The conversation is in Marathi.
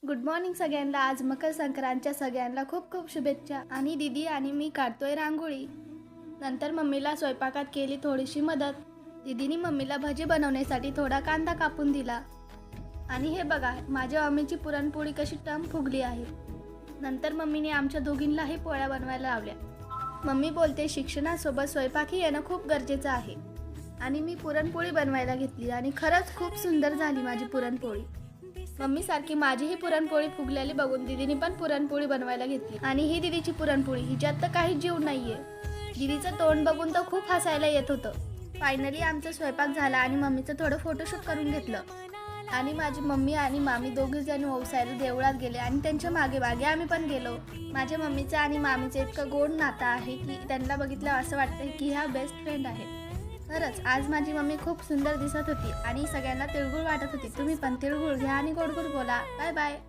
गुड मॉर्निंग सगळ्यांना. आज मकर संक्रांतच्या सगळ्यांना खूप खूप शुभेच्छा. आणि दीदी आणि मी काढतोय रांगोळी. नंतर मम्मीला स्वयंपाकात केली थोडीशी मदत. दीदीनी मम्मीला भजी बनवण्यासाठी थोडा कांदा कापून दिला. आणि हे बघा माझ्या मम्मीची पुरणपोळी कशी टम फुगली आहे. नंतर मम्मीने आमच्या दोघींनाही पोळ्या बनवायला लावल्या. मम्मी बोलते शिक्षणासोबत स्वयंपाकही येणं खूप गरजेचं आहे. आणि मी पुरणपोळी बनवायला घेतली आणि खरंच खूप सुंदर झाली माझी पुरणपोळी. मम्मी सारखी माझीही पुरणपोळी फुगलेली बघून दीदीने पण पुरणपोळी बनवायला घेतली. आणि ही दीदीची पुरणपोळी, हिच्यात तर काही जीव नाहीये. दीदीचं तोंड बघून तर खूप हसायला येत होतं. फायनली आमचा स्वयंपाक झाला आणि मम्मीचं थोडं फोटोशूट करून घेतलं. आणि माझी मम्मी आणि मामी दोघे जण ओवसायला देवळात गेले आणि त्यांच्या मागे मागे आम्ही पण गेलो. माझ्या मम्मीचं आणि मामीचं इतकं गोड नातं आहे की त्यांना बघितलं असं वाटतं की ह्या बेस्ट फ्रेंड आहेत. खरंच आज माझी मम्मी खूप सुंदर दिसत होती आणि सगळ्यांना तिळगुळ वाटत होती. तुम्ही पण तिळगुळ घ्या आणि गोड गोड बोला. Bye bye.